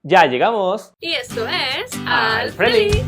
¡Ya llegamos! Y esto es Al Friendly.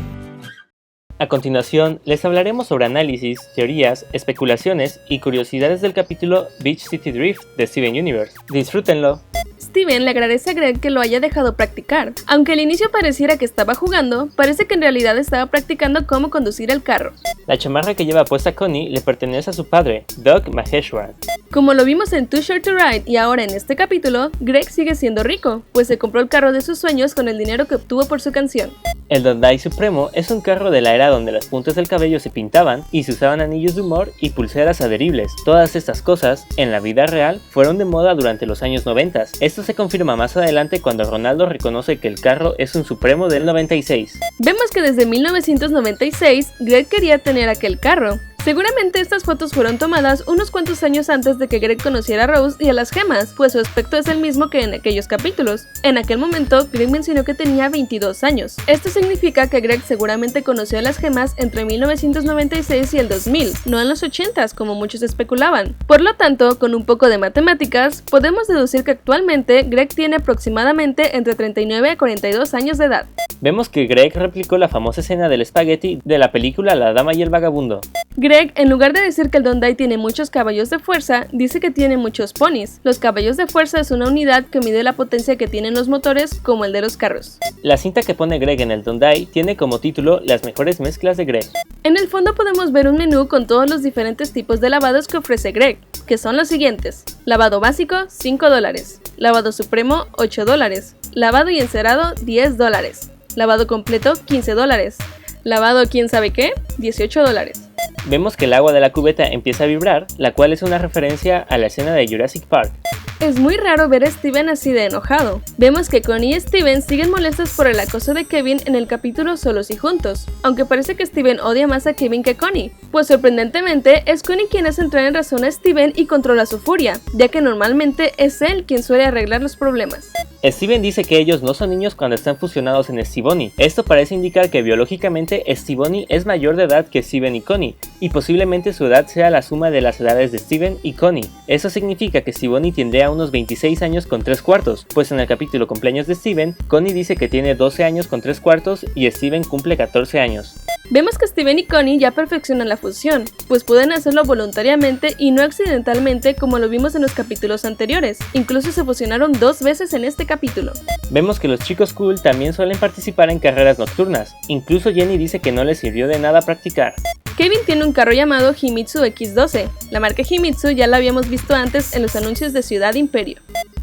A continuación, les hablaremos sobre análisis, teorías, especulaciones y curiosidades del capítulo Beach City Drift de Steven Universe. ¡Disfrútenlo! Steven le agradece a Greg que lo haya dejado practicar. Aunque al inicio pareciera que estaba jugando, parece que en realidad estaba practicando cómo conducir el carro. La chamarra que lleva puesta Connie le pertenece a su padre, Doug Maheshwaran. Como lo vimos en Too Short to Ride y ahora en este capítulo, Greg sigue siendo rico, pues se compró el carro de sus sueños con el dinero que obtuvo por su canción. El Dondai Supremo es un carro de la era donde las puntas del cabello se pintaban y se usaban anillos de humor y pulseras adheribles. Todas estas cosas, en la vida real, fueron de moda durante los años 90. Esto se confirma más adelante cuando Ronaldo reconoce que el carro es un Supremo del 96. Vemos que desde 1996, Greg quería tener aquel carro. Seguramente estas fotos fueron tomadas unos cuantos años antes de que Greg conociera a Rose y a las gemas, pues su aspecto es el mismo que en aquellos capítulos. En aquel momento, Greg mencionó que tenía 22 años. Esto significa que Greg seguramente conoció a las gemas entre 1996 y el 2000, no en los 80s como muchos especulaban. Por lo tanto, con un poco de matemáticas, podemos deducir que actualmente Greg tiene aproximadamente entre 39 a 42 años de edad. Vemos que Greg replicó la famosa escena del espagueti de la película La Dama y el Vagabundo. Greg, en lugar de decir que el Dondai tiene muchos caballos de fuerza, dice que tiene muchos ponis. Los caballos de fuerza es una unidad que mide la potencia que tienen los motores, como el de los carros. La cinta que pone Greg en el Dondai tiene como título Las mejores mezclas de Greg. En el fondo podemos ver un menú con todos los diferentes tipos de lavados que ofrece Greg, que son los siguientes: lavado básico, $5, lavado supremo, $8, lavado y encerado, $10, lavado completo, $15, lavado quién sabe qué, $18. Vemos que el agua de la cubeta empieza a vibrar, la cual es una referencia a la escena de Jurassic Park. Es muy raro ver a Steven así de enojado. Vemos que Connie y Steven siguen molestos por el acoso de Kevin en el capítulo Solos y Juntos, aunque parece que Steven odia más a Kevin que Connie, pues sorprendentemente es Connie quien hace entrar en razón a Steven y controla su furia, ya que normalmente es él quien suele arreglar los problemas. Steven dice que ellos no son niños cuando están fusionados en Stevonnie. Esto parece indicar que biológicamente Stevonnie es mayor de edad que Steven y Connie, y posiblemente su edad sea la suma de las edades de Steven y Connie. Eso significa que Stevonnie tendría unos 26 años con 3/4, pues en el capítulo cumpleaños de Steven, Connie dice que tiene 12 años con 3/4 y Steven cumple 14 años. Vemos que Steven y Connie ya perfeccionan la fusión, pues pueden hacerlo voluntariamente y no accidentalmente como lo vimos en los capítulos anteriores. Incluso se fusionaron 2 veces en este capítulo. Vemos que los chicos cool también suelen participar en carreras nocturnas. Incluso Jenny dice que no les sirvió de nada practicar. Kevin tiene un carro llamado Himitsu X12. La marca Himitsu ya la habíamos visto antes en los anuncios de Ciudad Imperio.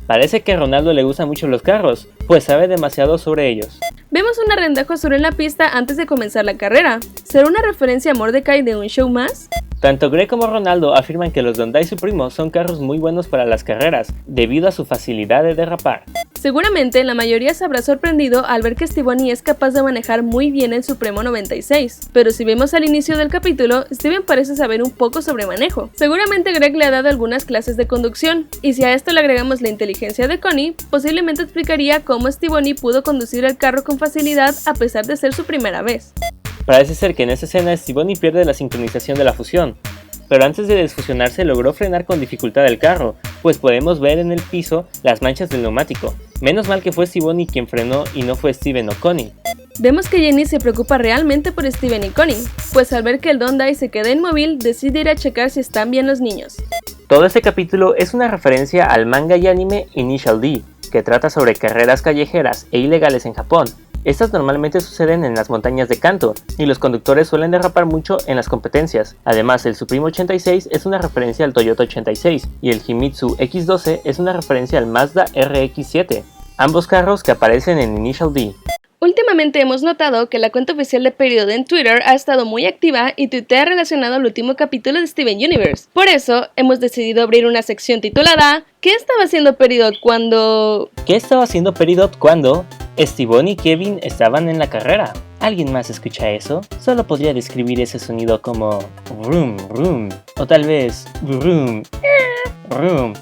Parece que a Ronaldo le gustan mucho los carros, pues sabe demasiado sobre ellos. Vemos un arrendajo azul en la pista antes de comenzar la carrera. ¿Será una referencia a Mordecai de un show más? Tanto Greg como Ronaldo afirman que los Dondai Supremo son carros muy buenos para las carreras, debido a su facilidad de derrapar. Seguramente la mayoría se habrá sorprendido al ver que Stevonnie es capaz de manejar muy bien el Supremo 96, pero si vemos al inicio del capítulo, Steven parece saber un poco sobre manejo. Seguramente Greg le ha dado algunas clases de conducción, y si a esto le agregamos la inteligencia de Connie, posiblemente explicaría cómo Stevonnie pudo conducir el carro con facilidad a pesar de ser su primera vez. Parece ser que en esa escena Stevonnie pierde la sincronización de la fusión, pero antes de desfusionarse logró frenar con dificultad el carro, pues podemos ver en el piso las manchas del neumático. Menos mal que fue Stevonnie quien frenó y no fue Steven o Connie. Vemos que Jenny se preocupa realmente por Steven y Connie, pues al ver que el Dondai se queda inmóvil, decide ir a checar si están bien los niños. Todo este capítulo es una referencia al manga y anime Initial D, que trata sobre carreras callejeras e ilegales en Japón. Estas normalmente suceden en las montañas de Kanto, y los conductores suelen derrapar mucho en las competencias. Además, el Supremo 86 es una referencia al Toyota 86, y el Himitsu X12 es una referencia al Mazda RX-7, ambos carros que aparecen en Initial D. Últimamente hemos notado que la cuenta oficial de Period en Twitter ha estado muy activa y tuitea relacionado al último capítulo de Steven Universe. Por eso, hemos decidido abrir una sección titulada ¿Qué estaba haciendo Peridot cuando...? ¿Qué estaba haciendo Peridot cuando Stevonnie y Kevin estaban en la carrera? ¿Alguien más escucha eso? Solo podría describir ese sonido como vroom, vroom, o tal vez vroom, vroom.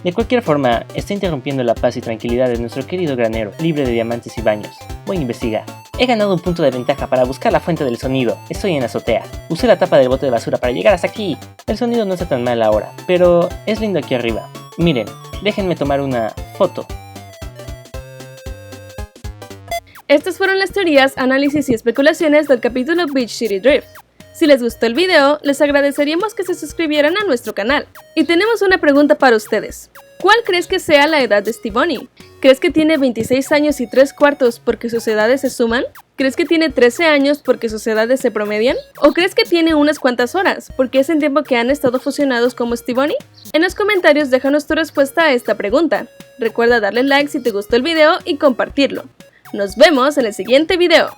De cualquier forma, está interrumpiendo la paz y tranquilidad de nuestro querido granero, libre de diamantes y baños. Voy a investigar. He ganado un punto de ventaja para buscar la fuente del sonido. Estoy en la azotea. Usé la tapa del bote de basura para llegar hasta aquí. El sonido no está tan mal ahora, pero es lindo aquí arriba. Miren, déjenme tomar una foto. Estas fueron las teorías, análisis y especulaciones del capítulo Beach City Drift. Si les gustó el video, les agradeceríamos que se suscribieran a nuestro canal. Y tenemos una pregunta para ustedes. ¿Cuál crees que sea la edad de Stevonnie? ¿Crees que tiene 26 años y 3/4 porque sus edades se suman? ¿Crees que tiene 13 años porque sus edades se promedian? ¿O crees que tiene unas cuantas horas porque es el tiempo que han estado fusionados como Stevonnie? En los comentarios déjanos tu respuesta a esta pregunta. Recuerda darle like si te gustó el video y compartirlo. Nos vemos en el siguiente video.